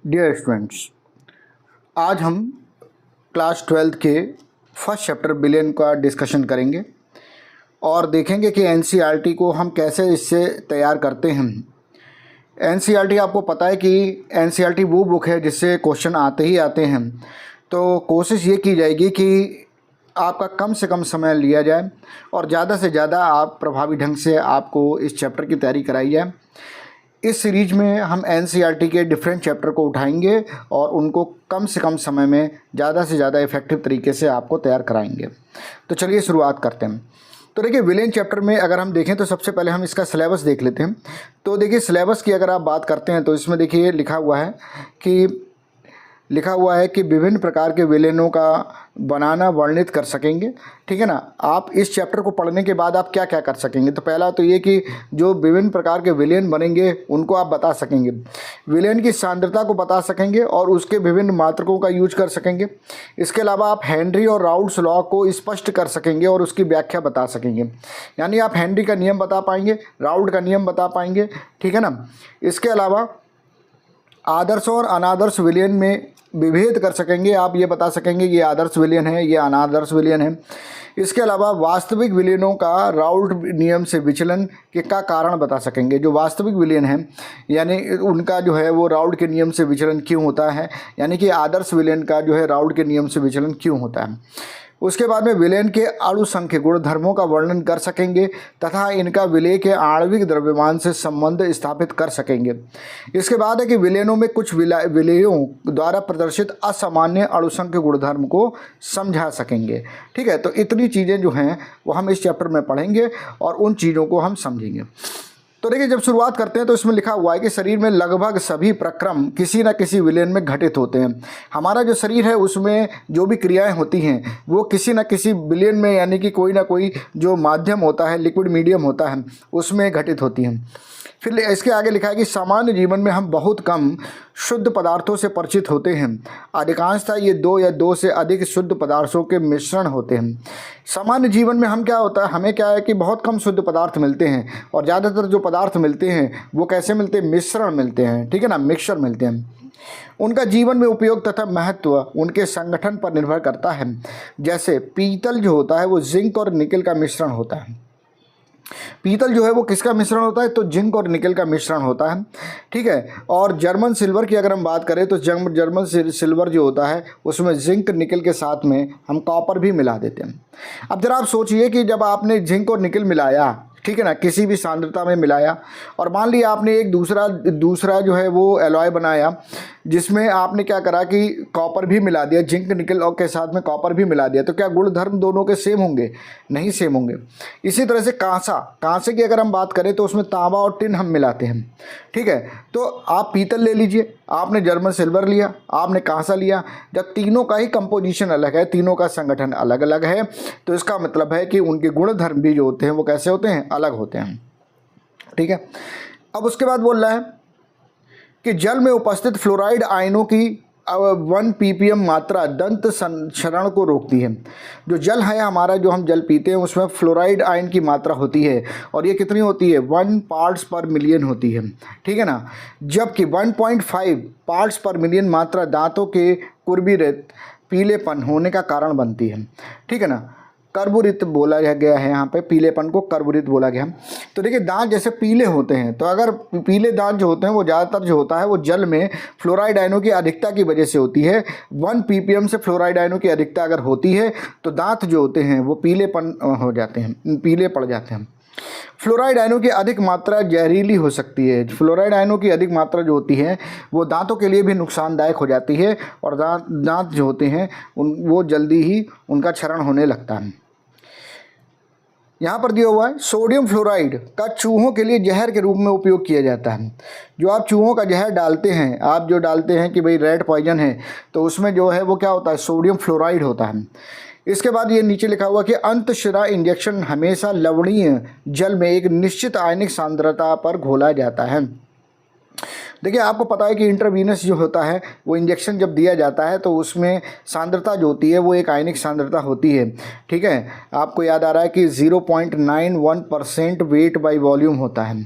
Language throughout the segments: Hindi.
डियर स्टूडेंट्स, आज हम क्लास 12th के फर्स्ट चैप्टर बिलियन का डिस्कशन करेंगे और देखेंगे कि एनसीईआरटी को हम कैसे इससे तैयार करते हैं। एनसीईआरटी आपको पता है कि एनसीईआरटी वो बुक है जिससे क्वेश्चन आते ही आते हैं, तो कोशिश ये की जाएगी कि आपका कम से कम समय लिया जाए और ज़्यादा से ज़्यादा आप प्रभावी ढंग से आपको इस चैप्टर की तैयारी कराई जाए। इस सीरीज में हम एनसीईआरटी के डिफरेंट चैप्टर को उठाएंगे और उनको कम से कम समय में ज़्यादा से ज़्यादा इफेक्टिव तरीके से आपको तैयार कराएंगे। तो चलिए शुरुआत करते हैं। तो देखिए, विलेन चैप्टर में अगर हम देखें तो सबसे पहले हम इसका सिलेबस देख लेते हैं। तो देखिए, सिलेबस की अगर आप बात करते हैं तो इसमें देखिए लिखा हुआ है कि विभिन्न प्रकार के विलेनों का बनाना वर्णित कर सकेंगे। ठीक है ना। आप इस चैप्टर को पढ़ने के बाद आप क्या क्या कर सकेंगे, तो पहला तो ये कि जो विभिन्न प्रकार के विलेन बनेंगे उनको आप बता सकेंगे, विलेन की सांद्रता को बता सकेंगे और उसके विभिन्न मात्रकों का यूज कर सकेंगे। इसके अलावा आप हेनरी और राउल्ट्स लॉ को स्पष्ट कर सकेंगे और उसकी व्याख्या बता सकेंगे, यानी आप हेनरी का नियम बता पाएंगे, राउल्ट का नियम बता पाएंगे। ठीक है ना। इसके अलावा आदर्श और अनादर्श विलेन में विभेद कर सकेंगे, आप ये बता सकेंगे ये आदर्श विलेन है, ये अनादर्श विलेन है। इसके अलावा वास्तविक विलेनों का राउल्ट नियम से विचलन के का कारण बता सकेंगे। जो वास्तविक विलेन हैं यानी उनका जो है वो राउल्ट के नियम से विचलन क्यों होता है, यानी कि आदर्श विलेन का जो है राउल्ट के नियम से विचलन क्यों होता है। उसके बाद में विलेन के अणुसंख्य गुणधर्मों का वर्णन कर सकेंगे तथा इनका विलेय के आणविक द्रव्यमान से संबंध स्थापित कर सकेंगे। इसके बाद है कि विलेनों में कुछ विलेयों द्वारा प्रदर्शित असामान्य अणुसंख्य गुणधर्म को समझा सकेंगे। ठीक है। तो इतनी चीज़ें जो हैं वो हम इस चैप्टर में पढ़ेंगे और उन चीज़ों को हम समझेंगे। तो देखिए, जब शुरुआत करते हैं तो इसमें लिखा हुआ है कि शरीर में लगभग सभी प्रक्रम किसी न किसी विलेन में घटित होते हैं। हमारा जो शरीर है उसमें जो भी क्रियाएं होती हैं वो किसी न किसी विलेन में, यानी कि कोई ना कोई जो माध्यम होता है, लिक्विड मीडियम होता है, उसमें घटित होती हैं। फिर इसके आगे लिखा है कि सामान्य जीवन में हम बहुत कम शुद्ध पदार्थों से परिचित होते हैं। अधिकांशतः ये दो या दो से अधिक शुद्ध पदार्थों के मिश्रण होते हैं। सामान्य जीवन में हम क्या होता है, हमें क्या है कि बहुत कम शुद्ध पदार्थ मिलते हैं और ज़्यादातर जो पदार्थ मिलते हैं वो कैसे मिलते हैं, मिश्रण मिलते हैं। ठीक है ना, मिक्सचर मिलते हैं। उनका जीवन में उपयोग तथा महत्व उनके संगठन पर निर्भर करता है। जैसे पीतल जो होता है वो जिंक और निकल का मिश्रण होता है। पीतल जो है वो किसका मिश्रण होता है, तो जिंक और निकल का मिश्रण होता है। ठीक है। और जर्मन सिल्वर की अगर हम बात करें तो जर्मन सिल्वर जो होता है उसमें जिंक निकल के साथ में हम कॉपर भी मिला देते हैं। अब जरा आप सोचिए कि जब आपने जिंक और निकल मिलाया, ठीक है ना, किसी भी सांद्रता में मिलाया और मान लिया आपने एक दूसरा जो है वो एलॉय बनाया जिसमें आपने क्या करा कि कॉपर भी मिला दिया, जिंक निकल और के साथ में कॉपर भी मिला दिया, तो क्या गुणधर्म दोनों के सेम होंगे? नहीं सेम होंगे। इसी तरह से कांसे की अगर हम बात करें तो उसमें तांबा और टिन हम मिलाते हैं। ठीक है। तो आप पीतल ले लीजिए, आपने जर्मन सिल्वर लिया, आपने कांसा लिया, जब तीनों का ही कंपोजिशन अलग है, तीनों का संगठन अलग अलग है, तो इसका मतलब है कि उनके गुणधर्म भी जो होते हैं वो कैसे होते हैं, अलग होते हैं। ठीक है। अब उसके बाद बोल रहा है कि जल में उपस्थित फ्लोराइड आयनों की 1 ppm मात्रा दंत क्षरण को रोकती है। जो जल है हमारा, जो हम जल पीते हैं उसमें फ्लोराइड आयन की मात्रा होती है और ये कितनी होती है, 1 पार्ट्स पर मिलियन होती है। ठीक है ना। जबकि 1.5 पार्ट्स पर मिलियन मात्रा दांतों के कुर्बीरत पीलेपन होने का कारण बनती है। ठीक है ना। कर्बुरित बोला गया है, यहाँ पे पीलेपन को कर्बुरित बोला गया। तो देखिए, दांत जैसे पीले होते हैं, तो अगर पीले दांत जो होते हैं वो ज़्यादातर जो होता है वो जल में फ्लोराइड आयनों की अधिकता की वजह से होती है। 1 ppm से फ्लोराइड आयनों की अधिकता अगर होती है तो दांत जो होते हैं वो पीलेपन हो जाते हैं, पीले पड़ जाते हैं। फ्लोराइड आयनों की अधिक मात्रा जहरीली हो सकती है। फ्लोराइड आयनों की अधिक मात्रा जो होती है वो दांतों के लिए भी नुकसानदायक हो जाती है और दांत जो होते हैं वो जल्दी ही उनका क्षरण होने लगता है। यहाँ पर दिया हुआ है सोडियम फ्लोराइड का चूहों के लिए जहर के रूप में उपयोग किया जाता है। जो आप चूहों का जहर डालते हैं, आप जो डालते हैं कि भाई रेड पॉइजन है, तो उसमें जो है वो क्या होता है, सोडियम फ्लोराइड होता है। इसके बाद ये नीचे लिखा हुआ कि अंतःशिरा इंजेक्शन हमेशा लवणीय जल में एक निश्चित आयनिक सांद्रता पर घोला जाता है। देखिए, आपको पता है कि इंट्रावीनस जो होता है वो इंजेक्शन जब दिया जाता है तो उसमें सांद्रता जो होती है वो एक आयनिक सांद्रता होती है। ठीक है। आपको याद आ रहा है कि 0.91% वेट बाय वॉल्यूम होता है।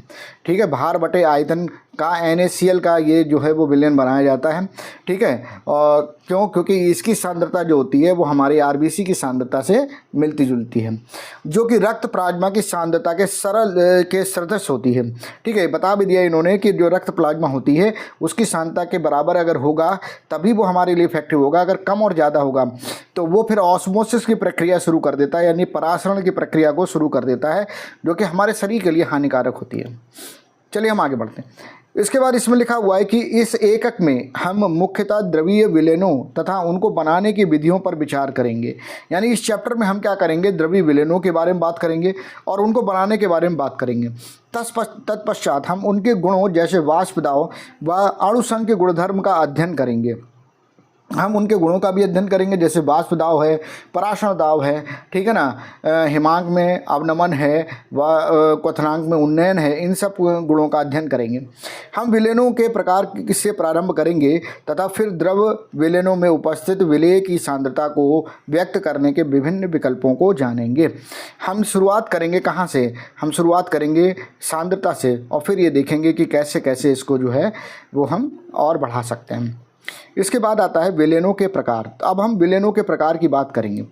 ठीक है। भार बटे आयतन का NaCl का ये जो है वो विलयन बनाया जाता है, ठीक है। और क्यों? क्योंकि इसकी सांद्रता जो होती है वो हमारी RBC की सांद्रता से मिलती जुलती है, जो कि रक्त प्लाज्मा की सांद्रता के सदृश होती है, ठीक है। बता भी दिया इन्होंने कि जो रक्त प्लाज्मा होती है उसकी सांद्रता के बराबर अगर होगा तभी वो हमारे लिए इफेक्टिव होगा, अगर कम और ज़्यादा होगा तो वो फिर ऑस्मोसिस की प्रक्रिया शुरू कर देता है, यानी परासरण की प्रक्रिया को शुरू कर देता है, जो कि हमारे शरीर के लिए हानिकारक होती है। चलिए हम आगे बढ़ते हैं। इसके बाद इसमें लिखा हुआ है कि इस एकक में हम मुख्यतः द्रवीय विलयनों तथा उनको बनाने की विधियों पर विचार करेंगे। यानी इस चैप्टर में हम क्या करेंगे? द्रवीय विलयनों के बारे में बात करेंगे और उनको बनाने के बारे में बात करेंगे। तत्पश्चात हम उनके गुणों जैसे वाष्प दाब व अणुसंघ के गुणधर्म का अध्ययन करेंगे। हम उनके गुणों का भी अध्ययन करेंगे, जैसे वाष्प दाब है, पराशर दाब है, ठीक है ना, हिमांक में अवनमन है व क्वथनांक में उन्नयन है, इन सब गुणों का अध्ययन करेंगे। हम विलयनों के प्रकार से प्रारंभ करेंगे तथा फिर द्रव विलयनों में उपस्थित विलेय की सांद्रता को व्यक्त करने के विभिन्न विकल्पों को जानेंगे। हम शुरुआत करेंगे कहाँ से? हम शुरुआत करेंगे सांद्रता से और फिर ये देखेंगे कि कैसे कैसे इसको जो है वो हम और बढ़ा सकते हैं। इसके बाद आता है विलयनों के प्रकार। तो अब हम विलयनों के प्रकार की बात करेंगे।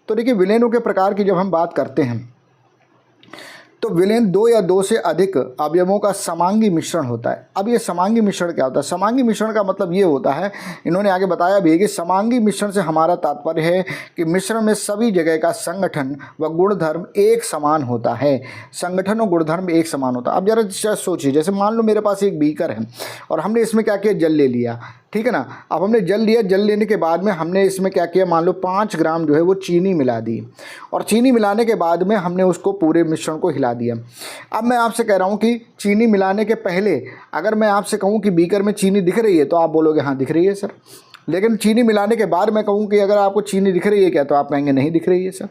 तो देखिए, विलयनों के प्रकार की जब हम बात करते हैं तो विलयन 2 या 2 से अधिक अवयवों का समांगी मिश्रण होता है। अब ये समांगी मिश्रण क्या होता है? समांगी मिश्रण का मतलब ये होता है, इन्होंने आगे बताया भी है कि समांगी मिश्रण से हमारा तात्पर्य है कि मिश्रण में सभी जगह का संगठन व गुणधर्म एक समान होता है। संगठन और गुणधर्म एक समान होता है। अब जरा सोचिए, जैसे मान लो मेरे पास एक बीकर है और हमने इसमें क्या किया? जल ले लिया, ठीक है ना। अब हमने जल लिया, जल लेने के बाद में हमने इसमें क्या किया? मान लो 5 ग्राम जो है वो चीनी मिला दी और चीनी मिलाने के बाद में हमने उसको पूरे मिश्रण को हिला दिया। अब मैं आपसे कह रहा हूँ कि चीनी मिलाने के पहले अगर मैं आपसे कहूँ कि बीकर में चीनी दिख रही है तो आप बोलोगे हाँ दिख रही है सर। लेकिन चीनी मिलाने के बाद मैं कहूँ कि अगर आपको चीनी दिख रही है क्या, तो आप कहेंगे नहीं दिख रही है सर।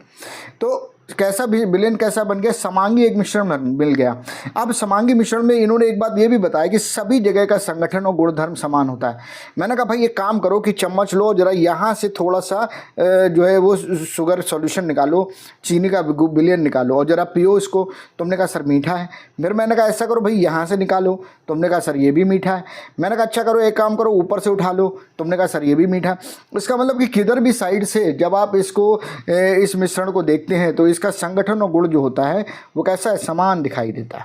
तो कैसा विलयन कैसा बन गया? समांगी एक मिश्रण मिल गया। अब समांगी मिश्रण में इन्होंने एक बात ये भी बताया कि सभी जगह का संगठन और गुणधर्म समान होता है। मैंने कहा भाई एक काम करो कि चम्मच लो, जरा यहाँ से थोड़ा सा जो है वो शुगर सॉल्यूशन निकालो, चीनी का विलयन निकालो और ज़रा पियो इसको। तुमने कहा सर मीठा है। फिर मैंने कहा ऐसा करो भाई यहाँ से निकालो। तुमने कहा सर ये भी मीठा है। मैंने कहा अच्छा करो एक काम करो ऊपर से उठा लो। तुमने कहा सर ये भी मीठा। इसका मतलब कि किधर भी साइड से जब आप इसको इस मिश्रण को देखते हैं तो इसका संगठन और गुण जो होता है वो कैसा है? समान दिखाई देता है।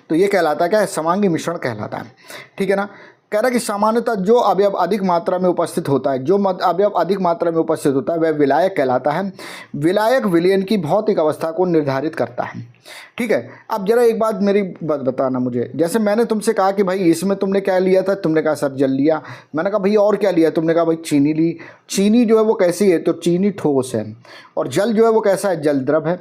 तो ये कहलाता क्या है? समांगी मिश्रण कहलाता है, ठीक है ना। कह रहा है कि सामान्यतः जो अवयव अधिक मात्रा में उपस्थित होता है, जो अवयव अधिक मात्रा में उपस्थित होता है वह विलायक कहलाता है। विलायक विलयन की भौतिक अवस्था को निर्धारित करता है, ठीक है। अब जरा एक बात मेरी बताना मुझे, जैसे मैंने तुमसे कहा कि भाई इसमें तुमने क्या लिया था? तुमने कहा सर जल लिया। मैंने कहा भाई और क्या लिया? तुमने कहा भाई चीनी ली। चीनी जो है वो कैसी है? तो चीनी ठोस है और जल जो है वो कैसा है? जल द्रव है।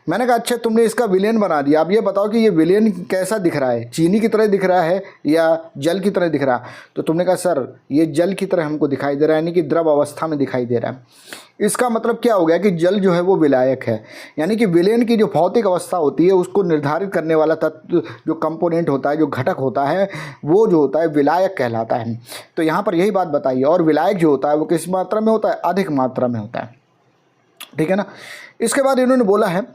मैंने कहा अच्छा तुमने इसका विलयन बना दिया, अब ये बताओ कि ये विलयन कैसा दिख रहा है? चीनी की तरह दिख रहा है या जल की तरह दिख रहा है? तो तुमने कहा सर ये जल की तरह हमको दिखाई दे रहा है, यानी कि द्रव अवस्था में दिखाई दे रहा है। इसका मतलब क्या हो गया कि जल जो है वो विलायक है, यानी कि विलयन की जो भौतिक अवस्था होती है उसको निर्धारित करने वाला तत्व जो कंपोनेंट होता है, जो घटक होता है, वो जो होता है विलायक कहलाता है। तो यहाँ पर यही बात बताइए। और विलायक जो होता है वो किस मात्रा में होता है? अधिक मात्रा में होता है, ठीक है ना। इसके बाद इन्होंने बोला है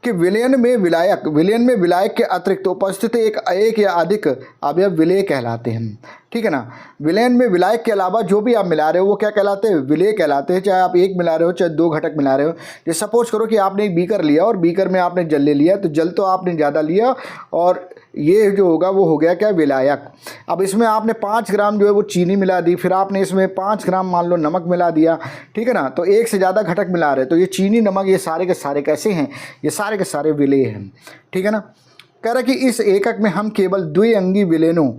कि विलयन में विलायक के अतिरिक्त उपस्थित एक या अधिक अवयव विलेय कहलाते हैं, ठीक है ना। विलयन में विलायक के अलावा जो भी आप मिला रहे हो वो क्या कहलाते हैं? विलेय कहलाते हैं। चाहे आप एक मिला रहे हो चाहे 2 घटक मिला रहे हो। जैसे सपोज करो कि आपने एक बीकर लिया और बीकर में आपने जल ले लिया, तो जल तो आपने ज़्यादा लिया और ये जो होगा वो हो गया क्या? विलायक। अब इसमें आपने 5 ग्राम जो है वो चीनी मिला दी, फिर आपने इसमें 5 ग्राम मान लो नमक मिला दिया, ठीक है ना। तो एक से ज़्यादा घटक मिला रहे, तो ये चीनी नमक ये सारे के सारे कैसे हैं? ये सारे के सारे विलेय हैं, ठीक है ना। कह रहा है कि इस एकक में हम केवल द्विअंगी विलयनों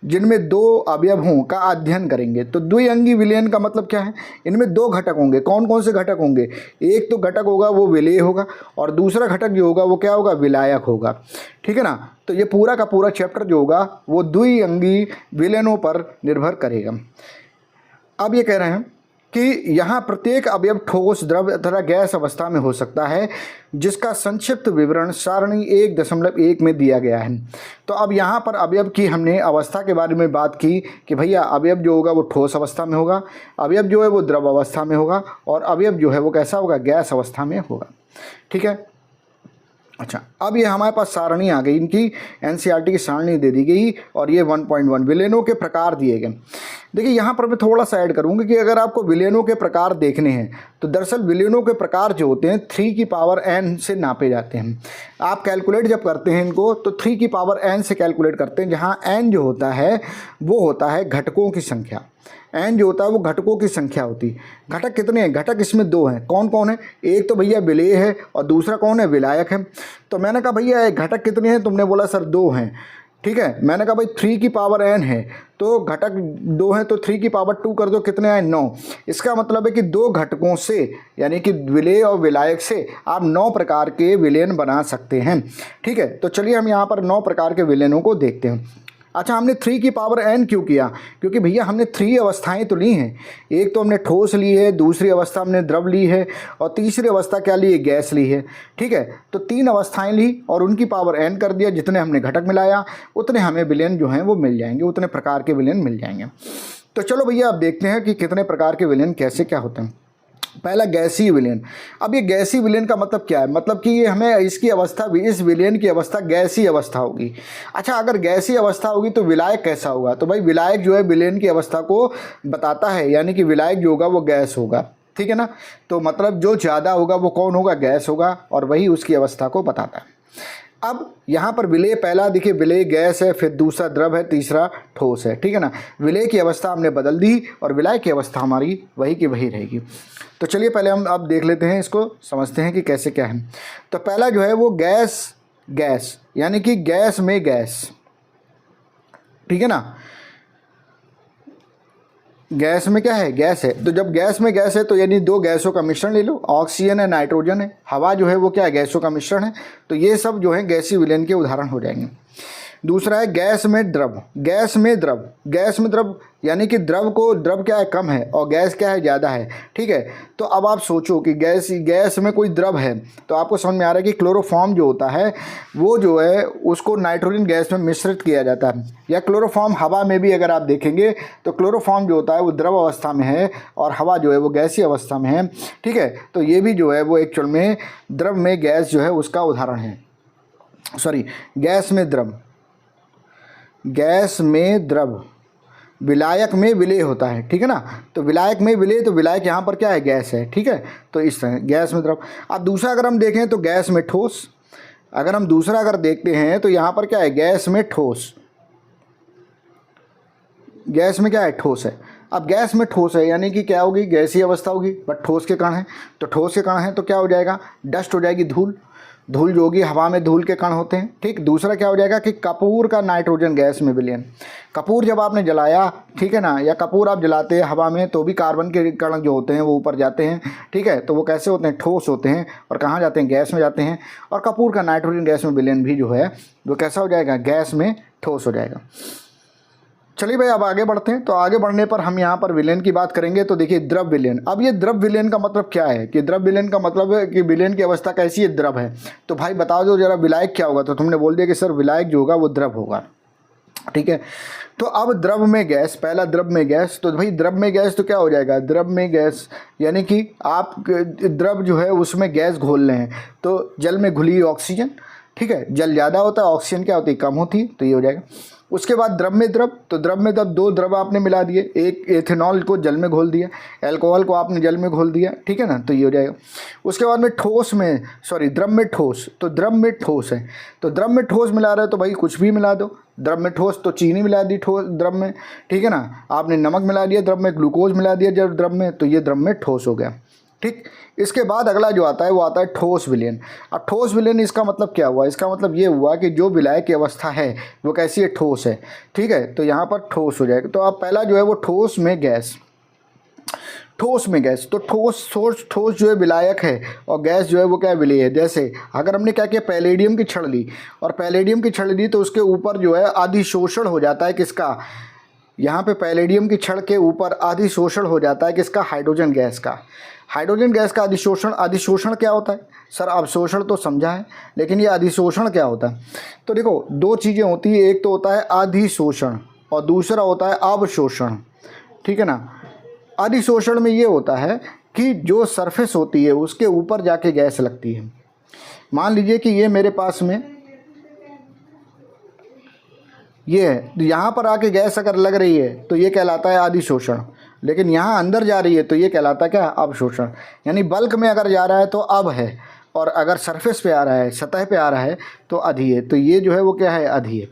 जिनमें 2 अवयव हों का अध्ययन करेंगे। तो द्विअंगी विलयन का मतलब क्या है? इनमें 2 घटक होंगे। कौन कौन से घटक होंगे? एक तो घटक होगा वो विलेय होगा और दूसरा घटक जो होगा वो क्या होगा? विलायक होगा, ठीक है ना। तो ये पूरा का पूरा चैप्टर जो होगा वो द्विअंगी विलयनों पर निर्भर करेगा। अब ये कह रहे हैं कि यहाँ प्रत्येक अवयव ठोस, द्रव तथा गैस अवस्था में हो सकता है, जिसका संक्षिप्त विवरण सारणी 1.1 में दिया गया है। तो अब यहाँ पर अवयव की हमने अवस्था के बारे में बात की कि भैया अवयव जो होगा वो ठोस अवस्था में होगा, अवयव जो है वो द्रव अवस्था में होगा और अवयव जो है वो कैसा होगा? गैस अवस्था में होगा, ठीक है। अच्छा, अब ये हमारे पास सारणी आ गई, इनकी एनसीईआरटी की सारणी दे दी गई और ये 1.1 विलेनों के प्रकार दिए गए। देखिए यहाँ पर मैं थोड़ा सा ऐड करूँगा कि अगर आपको विलेनों के प्रकार देखने हैं तो दरअसल विलेनों के प्रकार जो होते हैं 3 की पावर n से नापे जाते हैं। आप कैलकुलेट जब करते हैं इनको तो 3 की पावर n से कैलकुलेट करते हैं, जहाँ n जो होता है वो होता है घटकों की संख्या। n जो होता है वो घटकों की संख्या होती है। घटक कितने हैं? घटक इसमें 2 हैं। कौन कौन है? एक तो भैया विलेय है और दूसरा कौन है? विलायक है। तो मैंने कहा भैया घटक कितने हैं? तुमने बोला सर 2 हैं। ठीक है, मैंने कहा भाई 3 की पावर n है तो घटक 2 हैं, तो 3 की पावर 2 कर दो, कितने आए? 9। इसका मतलब है कि 2 घटकों से यानी कि विलेय और विलायक से आप 9 प्रकार के विलेन बना सकते हैं। ठीक है, तो चलिए हम यहाँ पर 9 प्रकार के विलेनों को देखते हैं। अच्छा, हमने 3 की पावर n क्यों किया? क्योंकि भैया हमने 3 अवस्थाएं तो ली हैं। एक तो हमने ठोस ली है, दूसरी अवस्था हमने द्रव ली है और तीसरी अवस्था क्या ली है? गैस ली है। ठीक है, तो 3 अवस्थाएं ली और उनकी पावर n कर दिया। जितने हमने घटक मिलाया उतने हमें विलेन जो हैं वो मिल जाएंगे, उतने प्रकार के विलेन मिल जाएंगे। तो चलो भैया अब देखते हैं कि कितने प्रकार के विलेन कैसे क्या होते हैं। पहला गैसीय विलेन। अब ये गैसीय विलेन का मतलब क्या है? मतलब कि ये हमें इसकी अवस्था भी, इस विलेन की अवस्था गैसीय अवस्था होगी। अच्छा, अगर गैसीय अवस्था होगी तो विलायक कैसा होगा? तो भाई विलायक जो है विलेन की अवस्था को बताता है, यानी कि विलायक जो होगा वो गैस होगा। ठीक है ना, तो मतलब जो ज़्यादा होगा वो कौन होगा? गैस होगा, और वही उसकी अवस्था को बताता है। अब यहाँ पर विलेय, पहला देखिए विलेय गैस है, फिर दूसरा द्रव है, तीसरा ठोस है। ठीक है ना, विलेय की अवस्था हमने बदल दी और विलायक की अवस्था हमारी वही की वही रहेगी। तो चलिए पहले हम अब देख लेते हैं, इसको समझते हैं कि कैसे क्या है। तो पहला जो है वो गैस यानी कि गैस में गैस। ठीक है ना, गैस में क्या है? गैस है। तो जब गैस में गैस है तो यानी 2 गैसों का मिश्रण ले लो, ऑक्सीजन है, नाइट्रोजन है। हवा जो है वो क्या है? गैसों का मिश्रण है। तो ये सब जो है गैसीय विलेन के उदाहरण हो जाएंगे। दूसरा है गैस में द्रव। गैस में द्रव यानी कि द्रव क्या है? कम है और गैस क्या है? ज़्यादा है। ठीक है, तो अब आप सोचो कि गैस में कोई द्रव है तो आपको समझ में आ रहा है कि क्लोरोफॉर्म जो होता है वो जो है उसको नाइट्रोजन गैस में मिश्रित किया जाता है। या क्लोरोफॉर्म हवा में भी अगर आप देखेंगे तो क्लोरोफॉर्म जो होता है वो द्रव अवस्था में है और हवा जो है वो गैसीय अवस्था में है। ठीक है, तो ये भी जो है वो एक्चुअल में द्रव में गैस जो है उसका उदाहरण है। सॉरी, गैस में द्रव, विलायक में विलेय होता है। ठीक है ना, तो विलायक में विलेय, तो विलायक यहाँ पर क्या है? गैस है। ठीक है, तो इस तरह गैस में द्रव। अब दूसरा अगर हम देखें तो गैस में ठोस। अगर देखते हैं तो यहाँ पर क्या है? गैस में ठोस। गैस में क्या है? ठोस है। अब गैस में ठोस है यानी कि क्या होगी? गैसीय अवस्था होगी, बट ठोस के कण है। तो ठोस के कण है तो क्या हो जाएगा? डस्ट हो जाएगी, धूल जो होगी, हवा में धूल के कण होते हैं। ठीक, दूसरा क्या हो जाएगा कि कपूर का नाइट्रोजन गैस में विलयन। कपूर जब आपने जलाया, ठीक है ना, या कपूर आप जलाते हैं हवा में तो भी कार्बन के कण जो होते हैं वो ऊपर जाते हैं। ठीक है, तो वो कैसे होते हैं? ठोस होते हैं। और कहाँ जाते हैं? गैस में जाते हैं। और कपूर का नाइट्रोजन गैस में विलयन भी जो है वो कैसा हो जाएगा? गैस में ठोस हो जाएगा। चलिए भाई अब आगे बढ़ते हैं। तो आगे बढ़ने पर हम यहाँ पर विलेन की बात करेंगे। तो देखिए द्रव विलेन। अब ये द्रव विलेन का मतलब क्या है? कि द्रव विलेन का मतलब है कि विलेन की अवस्था कैसी है? द्रव है। तो भाई बताओ दो जरा विलायक क्या होगा? तो तुमने बोल दिया कि सर विलायक जो होगा वो द्रव होगा। ठीक है, तो अब द्रव में गैस, पहला द्रव में गैस। तो भाई द्रव में गैस तो क्या हो जाएगा? द्रव में गैस यानी कि आप द्रव जो है उसमें गैस घोल रहे हैं। तो जल में घुली ऑक्सीजन। ठीक है, जल ज़्यादा होता है, ऑक्सीजन क्या होती है? कम होती है। तो ये हो जाएगा। उसके बाद द्रव में द्रव। तो द्रव में द्रव, 2 द्रव आपने मिला दिए। एक एथेनॉल को जल में घोल दिया, अल्कोहल को आपने जल में घोल दिया। ठीक है ना, तो ये हो जाएगा। उसके बाद में द्रव में ठोस। तो द्रव में ठोस है, तो द्रव में ठोस मिला रहे हो तो भाई कुछ भी मिला दो। द्रव में ठोस तो चीनी मिला दी ठोस द्रव में। ठीक है ना, आपने नमक मिला दिया द्रव में, ग्लूकोज मिला दिया जब द्रव में, तो ये द्रव में ठोस हो गया। ठीक, इसके बाद अगला जो आता है वो आता है ठोस विलयन। अब ठोस विलयन इसका मतलब क्या हुआ? इसका मतलब ये हुआ कि जो विलायक की अवस्था है वो कैसी है? ठोस है। ठीक है, तो यहाँ पर ठोस हो जाएगा। तो अब पहला जो है वो ठोस में गैस। तो ठोस जो है विलायक है और गैस जो है वो क्या है? विलेय है। जैसे अगर हमने क्या किया? पैलेडियम की छड़ ली, और पैलेडियम की छड़ ली तो उसके ऊपर जो है अधिशोषण हो जाता है किसका? यहाँ पे पैलेडियम की छड़ के ऊपर अधिशोषण हो जाता है किसका? हाइड्रोजन गैस का। हाइड्रोजन गैस का अधिशोषण क्या होता है? सर अवशोषण तो समझा है, लेकिन ये अधिशोषण क्या होता है? तो देखो 2 चीज़ें होती है, एक तो होता है अधिशोषण और दूसरा होता है अवशोषण। ठीक है ना, अधिशोषण में ये होता है कि जो सरफेस होती है उसके ऊपर जाके गैस लगती है। मान लीजिए कि ये मेरे पास में ये है, तो यहाँ पर आके गैस अगर लग रही है तो ये कहलाता है अधिशोषण, लेकिन यहाँ अंदर जा रही है तो ये कहलाता है क्या, अवशोषण। यानी बल्क में अगर जा रहा है तो अब है, और अगर सरफेस पे आ रहा है, सतह पे आ रहा है तो अधि है। तो ये जो है वो क्या है, अधि है,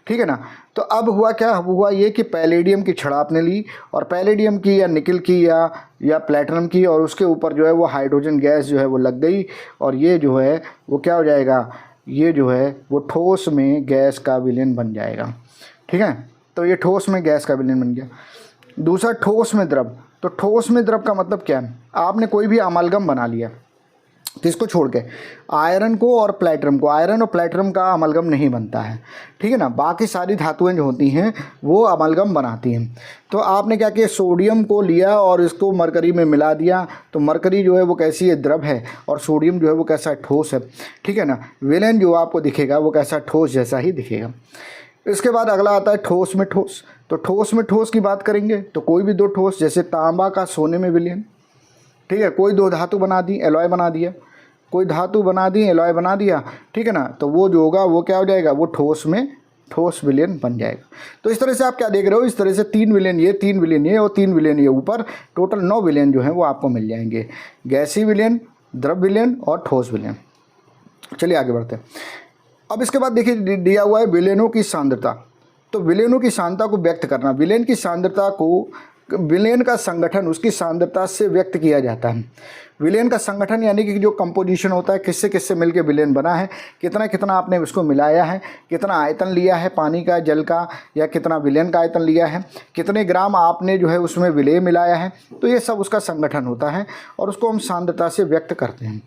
ठीक है ना। तो अब हुआ क्या, हुआ ये कि पैलेडियम की छड़ आपने ली, और पैलेडियम की या निकल की या प्लेटिनम की, और उसके ऊपर जो है वो हाइड्रोजन गैस जो है वो लग गई, और ये जो है वो क्या हो जाएगा, ये जो है वो ठोस में गैस का विलयन बन जाएगा, ठीक है। तो ये ठोस में गैस का विलयन बन गया। दूसरा, ठोस में द्रव। तो ठोस में द्रव का मतलब क्या है, आपने कोई भी अमलगम बना लिया, किसको छोड़ के, आयरन को और प्लेटिनम को। आयरन और प्लेटिनम का अमलगम नहीं बनता है, ठीक है ना। बाकी सारी धातुएं जो होती हैं वो अमलगम बनाती हैं। तो आपने क्या किया, सोडियम को लिया और इसको मरकरी में मिला दिया, तो मरकरी जो है वो कैसी है, द्रव है, और सोडियम जो है वो कैसा है, ठोस है, ठीक है ना। विलयन जो आपको दिखेगा वो कैसा, ठोस जैसा ही दिखेगा। इसके बाद अगला आता है ठोस में ठोस। तो ठोस में ठोस की बात करेंगे तो कोई भी दो ठोस, जैसे तांबा का सोने में विलयन, ठीक है, कोई दो धातु बना दी, एलॉय बना दिया, कोई धातु बना दी, एलॉय बना दिया, ठीक है ना। तो वो जो होगा वो क्या हो जाएगा, वो ठोस में ठोस विलयन बन जाएगा। तो इस तरह से आप क्या देख रहे हो, इस तरह से 3 विलयन ये, 3 विलयन ये, और 3 विलयन ये ऊपर, टोटल 9 विलयन जो हैं वो आपको मिल जाएंगे, गैसीय विलयन, द्रव विलयन और ठोस विलयन। चलिए आगे बढ़ते हैं। अब इसके बाद देखिए दिया हुआ है विलयनों की सांद्रता। तो विलयनों की सांद्रता को व्यक्त करना, विलयन की सांद्रता को, विलयन का संगठन उसकी सांद्रता से व्यक्त किया जाता है। विलयन का संगठन यानी कि जो कंपोजिशन होता है, किससे किससे मिलके विलयन बना है, कितना कितना आपने उसको मिलाया है, कितना आयतन लिया है पानी का, जल का, या कितना विलयन का आयतन लिया है, कितने ग्राम आपने जो है उसमें विलय मिलाया है। तो ये सब उसका संगठन होता है, और उसको हम सांद्रता से व्यक्त करते हैं।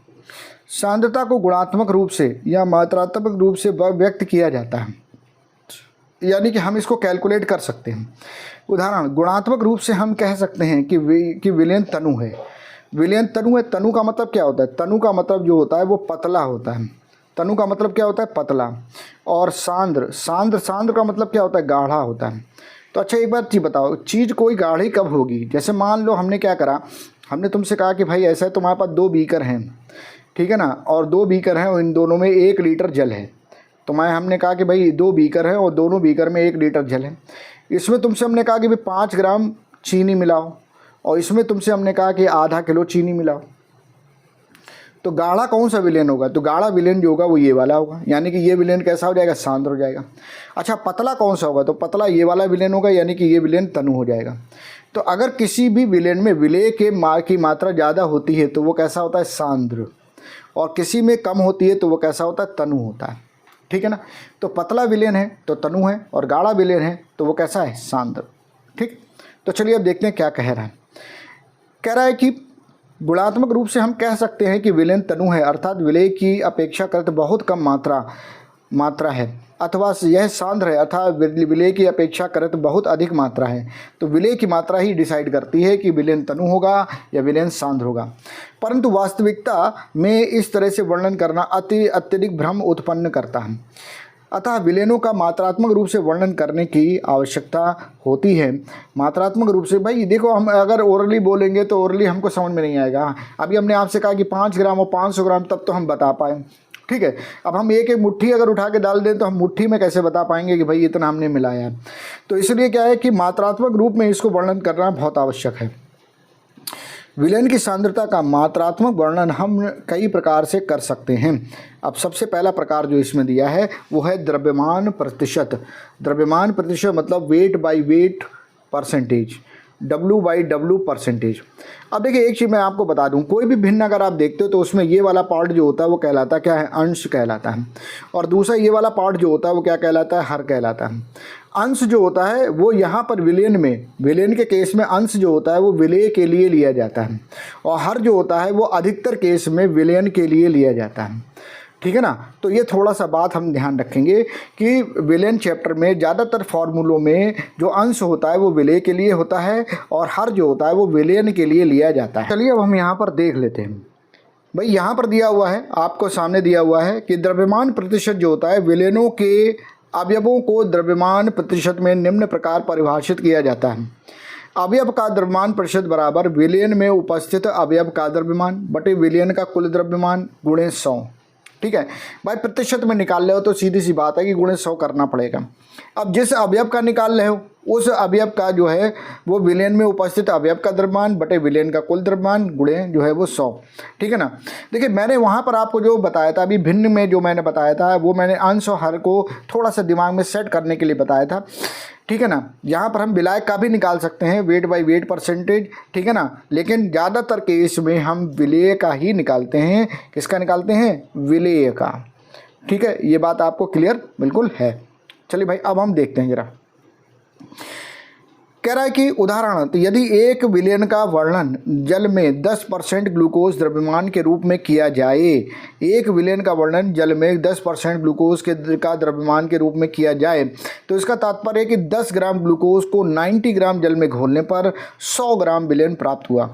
सांद्रता को गुणात्मक रूप से या मात्रात्मक रूप से व्यक्त किया जाता है, यानी कि हम इसको कैलकुलेट कर सकते हैं। उदाहरण, गुणात्मक रूप से हम कह सकते हैं कि विलयन तनु है। विलयन तनु है। तनु का मतलब क्या होता है, तनु का मतलब जो होता है वो पतला होता है। तनु का मतलब क्या होता है, पतला। और सांद्र, सांद्र का मतलब क्या होता है, गाढ़ा होता है। तो अच्छा एक बात चीज़ बताओ, चीज़ कोई गाढ़ी कब होगी। जैसे मान लो हमने क्या करा, हमने तुमसे कहा कि भाई ऐसा है, तुम्हारे पास 2 बीकर हैं, ठीक है ना, और 2 बीकर हैं और इन दोनों में 1 लीटर जल है। तो हमने कहा कि भाई 2 बीकर हैं और दोनों बीकर में 1 लीटर जल है। इसमें तुमसे हमने कहा कि भाई 5 ग्राम चीनी मिलाओ, और इसमें तुमसे हमने कहा कि आधा किलो चीनी मिलाओ। तो गाढ़ा कौन सा विलयन होगा, तो गाढ़ा विलयन जो होगा वो ये वाला होगा, यानी कि ये विलयन कैसा हो जाएगा, सांद्र हो जाएगा। अच्छा पतला कौन सा होगा, तो पतला ये वाला विलयन होगा, यानी कि ये विलयन तनु हो जाएगा। तो अगर किसी भी विलयन में विलय की मात्रा ज़्यादा होती है तो वो कैसा होता है, सांद्र, और किसी में कम होती है तो वो कैसा होता है, तनु होता है, ठीक है ना। तो पतला विलयन है तो तनु है, और गाढ़ा विलयन है तो वो कैसा है, सांद्र, ठीक। तो चलिए अब देखते हैं क्या कह रहा है। कह रहा है कि गुणात्मक रूप से हम कह सकते हैं कि विलयन तनु है, अर्थात विलय की अपेक्षाकृत बहुत कम मात्रा है, अथवा यह सांद्र है, अर्थात विलय की अपेक्षाकृत बहुत अधिक मात्रा है। तो विलय की मात्रा ही डिसाइड करती है कि विलयन तनु होगा या विलयन सांद्र होगा। परंतु वास्तविकता में इस तरह से वर्णन करना अत्यधिक भ्रम उत्पन्न करता है। अतः विलयनों का मात्रात्मक रूप से वर्णन करने की आवश्यकता होती है। मात्रात्मक रूप से, भाई देखो, हम अगर ओरली बोलेंगे तो ओरली हमको समझ में नहीं आएगा। अभी हमने आपसे कहा कि 5 ग्राम और 500 ग्राम, तब तो हम बता पाए, ठीक है। अब हम एक मुट्ठी अगर उठा के डाल दें तो हम मुट्ठी में कैसे बता पाएंगे कि भाई इतना हमने मिलाया है। तो इसलिए क्या है कि मात्रात्मक रूप में इसको वर्णन करना बहुत आवश्यक है। विलयन की सांद्रता का मात्रात्मक वर्णन हम कई प्रकार से कर सकते हैं। अब सबसे पहला प्रकार जो इसमें दिया है वो है द्रव्यमान प्रतिशत। द्रव्यमान प्रतिशत मतलब weight by weight percentage, W/W percentage. अब देखिए एक चीज़ मैं आपको बता दूं, कोई भी भिन्न अगर आप देखते हो तो उसमें ये वाला पार्ट जो होता है वो कहलाता क्या है, अंश कहलाता है, और दूसरा ये वाला पार्ट जो होता है वो क्या कहलाता है, हर कहलाता है। अंश जो होता है वो यहाँ पर विलयन के केस में अंश जो होता है वो विलय के लिए लिया जाता है, और हर जो होता है वो अधिकतर केस में विलयन के लिए लिया जाता है, ठीक है ना। तो ये थोड़ा सा बात हम ध्यान रखेंगे कि विलयन चैप्टर में ज़्यादातर फार्मूलों में जो अंश होता है वो विलय के लिए होता है, और हर जो होता है वो विलयन के लिए लिया जाता है। चलिए अब हम यहाँ पर देख लेते हैं। भाई यहाँ पर दिया हुआ है, आपको सामने दिया हुआ है कि द्रव्यमान प्रतिशत जो होता है, विलयनों के अवयवों को द्रव्यमान प्रतिशत में निम्न प्रकार परिभाषित किया जाता है। अवयव का द्रव्यमान प्रतिशत बराबर विलयन में उपस्थित अवयव का द्रव्यमान बटे विलयन का कुल द्रव्यमान गुणे 100, ठीक है भाई, प्रतिशत में निकाल रहे हो तो सीधी सी बात है कि गुणे 100 करना पड़ेगा। अब जिस अवयव का निकाल रहे हो उस अवयव का जो है वो विलयन में उपस्थित अवयव का द्रव्यमान बटे विलयन का कुल द्रव्यमान गुणे जो है वो 100, ठीक है ना। देखिए मैंने वहाँ पर आपको जो बताया था, अभी भिन्न में जो मैंने बताया था वो मैंने अंश और हर को थोड़ा सा दिमाग में सेट करने के लिए बताया था, ठीक है ना। यहाँ पर हम विलायक का भी निकाल सकते हैं, वेट बाई वेट परसेंटेज, ठीक है ना, लेकिन ज़्यादातर केस में हम विलेय का ही निकालते हैं। किसका निकालते हैं? विलेय का, ठीक है। ये बात आपको क्लियर बिल्कुल है। चलिए भाई अब हम देखते हैं जरा। कह रहा है कि उदाहरण, यदि एक विलयन का वर्णन जल में 10% ग्लूकोज द्रव्यमान के रूप में किया जाए, एक विलयन का वर्णन जल में 10% ग्लूकोज का द्रव्यमान के रूप में किया जाए तो इसका तात्पर्य है कि 10 ग्राम ग्लूकोज को 90 ग्राम जल में घोलने पर 100 ग्राम विलयन प्राप्त हुआ।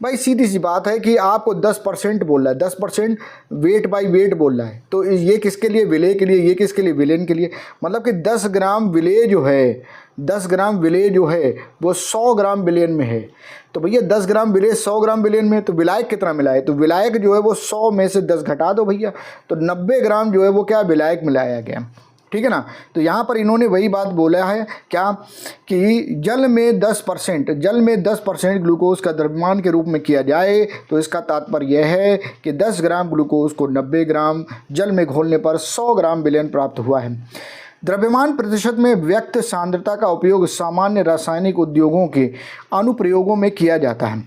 भाई सीधी सी बात है कि आपको 10% बोल रहा है, 10% वेट बाई वेट बोल रहा है, तो ये किसके लिए? विलेय के लिए। ये किसके लिए? विलयन के लिए। मतलब कि 10 ग्राम विलेय जो है, 10 ग्राम विलेय जो है वो 100 ग्राम विलयन में है। तो भैया 10 ग्राम विलेय 100 ग्राम विलयन में, तो विलायक कितना मिला है? तो विलायक जो है वो 100 में से 10 घटा दो भैया, तो 90 ग्राम जो है वो क्या विलायक मिलाया गया, ठीक है ना। तो यहाँ पर इन्होंने वही बात बोला है क्या कि जल में 10% ग्लूकोज का द्रव्यमान के रूप में किया जाए तो इसका तात्पर्य यह है कि 10 ग्राम ग्लूकोज को 90 ग्राम जल में घोलने पर 100 ग्राम विलयन प्राप्त हुआ है। द्रव्यमान प्रतिशत में व्यक्त सांद्रता का उपयोग सामान्य रासायनिक उद्योगों के अनुप्रयोगों में किया जाता है।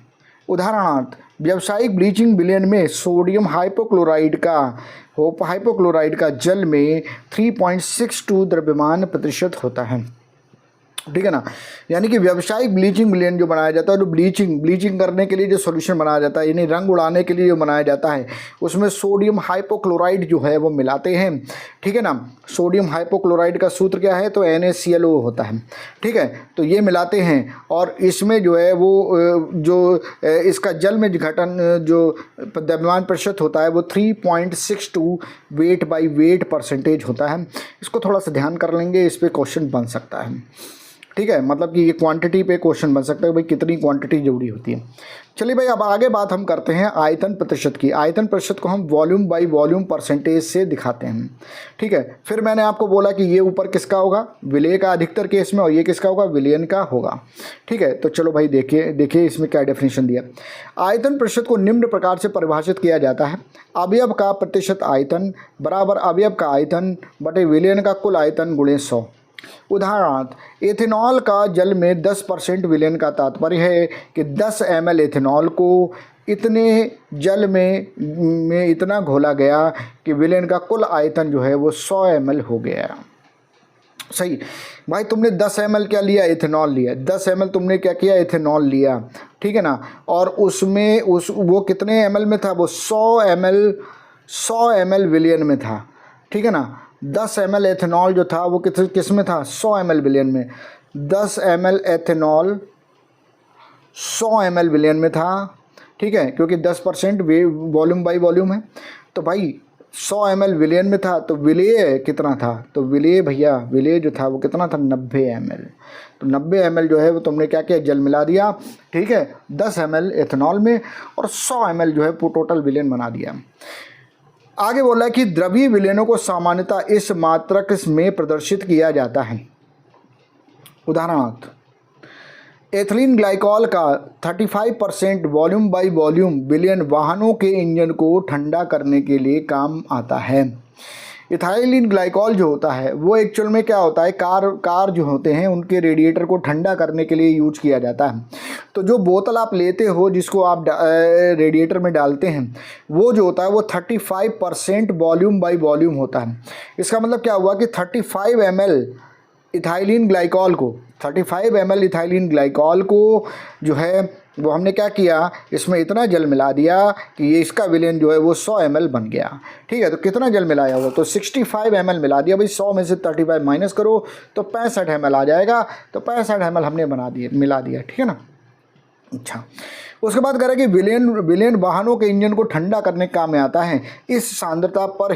उदाहरणार्थ व्यावसायिक ब्लीचिंग विलयन में सोडियम हाइपोक्लोराइड का जल में 3.62 द्रव्यमान प्रतिशत होता है, ठीक है ना। यानी कि व्यावसायिक ब्लीचिंग विलयन जो बनाया जाता है, जो ब्लीचिंग करने के लिए जो सॉल्यूशन बनाया जाता है, यानी रंग उड़ाने के लिए जो बनाया जाता है, उसमें सोडियम हाइपोक्लोराइड जो है वो मिलाते हैं, ठीक है ना। सोडियम हाइपोक्लोराइड का सूत्र क्या है? तो NaClO होता है, ठीक है। तो ये मिलाते हैं और इसमें जो है वो जो इसका जल में घटन जो द्रव्यमान प्रतिशत होता है वो 3.62 वेट बाई वेट परसेंटेज होता है। इसको थोड़ा सा ध्यान कर लेंगे, इस पर क्वेश्चन बन सकता है, ठीक है। मतलब कि ये क्वांटिटी पे क्वेश्चन बन सकता है भाई कितनी क्वांटिटी जरूरी होती है। चलिए भाई अब आगे बात हम करते हैं आयतन प्रतिशत की। आयतन प्रतिशत को हम वॉल्यूम बाई वॉल्यूम परसेंटेज से दिखाते हैं, ठीक है। फिर मैंने आपको बोला कि ये ऊपर किसका होगा? विलेय का अधिकतर केस में, और ये किसका होगा? विलयन का होगा, ठीक है। तो चलो भाई देखिए इसमें क्या डेफिनेशन दिया। आयतन प्रतिशत को निम्न प्रकार से परिभाषित किया जाता है: अवयव का प्रतिशत आयतन बराबर अवयव का आयतन बटे विलयन का कुल आयतन गुणे 100। उदाहरणार्थ एथेनॉल का जल में 10% विलयन का तात्पर्य है कि 10 ml एथेनॉल को इतने जल में इतना घोला गया कि विलयन का कुल आयतन जो है वो 100 ml हो गया। सही भाई, तुमने 10 ml क्या लिया? एथेनॉल लिया। 10 ml तुमने क्या किया? एथेनॉल लिया, ठीक है ना। और उसमें वो कितने ml में था? वो 100 ml विलयन में था, ठीक है ना। 10 ml एथेनॉल जो था वो किस में था? 100 ml विलयन में। 10 ml एथेनॉल 100 ml विलयन में था, ठीक है, क्योंकि 10% वॉल्यूम बाई वॉल्यूम है। तो भाई 100 ml विलयन में था, तो विलेय कितना था? तो विलेय भैया विलेय जो था वो कितना था? 90 ml। तो 90 ml जो है वो तुमने क्या किया? जल मिला दिया, ठीक है, 10 ml एथेनॉल में, और 100 ml जो है वो टोटल विलयन बना दिया। आगे बोला कि द्रवीय विलयनों को सामान्यतः इस मात्रक में प्रदर्शित किया जाता है। उदाहरणार्थ एथिलीन ग्लाइकॉल का 35% वॉल्यूम बाई वॉल्यूम विलयन वाहनों के इंजन को ठंडा करने के लिए काम आता है। इथाइलिन ग्लाइकॉल जो होता है वो एक्चुअल में क्या होता है? कार जो होते हैं उनके रेडिएटर को ठंडा करने के लिए यूज किया जाता है। तो जो बोतल आप लेते हो जिसको आप रेडिएटर में डालते हैं वो जो होता है वो 35% वॉल्यूम बाई वॉल्यूम होता है। इसका मतलब क्या हुआ कि 35 ml इथाइलिन ग्लाइकॉल को 35 ml इथाइलिन ग्लाइकॉल को जो है वो हमने क्या किया? इसमें इतना जल मिला दिया कि ये इसका विलयन जो है वो 100 ml बन गया, ठीक है। तो कितना जल मिलाया हुआ? तो 65 ml मिला दिया भाई। 100 में से 35 माइनस करो तो 65 ml आ जाएगा। तो 65 ml हमने मिला दिया, ठीक है ना। अच्छा, उसके बाद कह रहा है कि विलयन वाहनों के इंजन को ठंडा करने काम में आता है। इस सांद्रता पर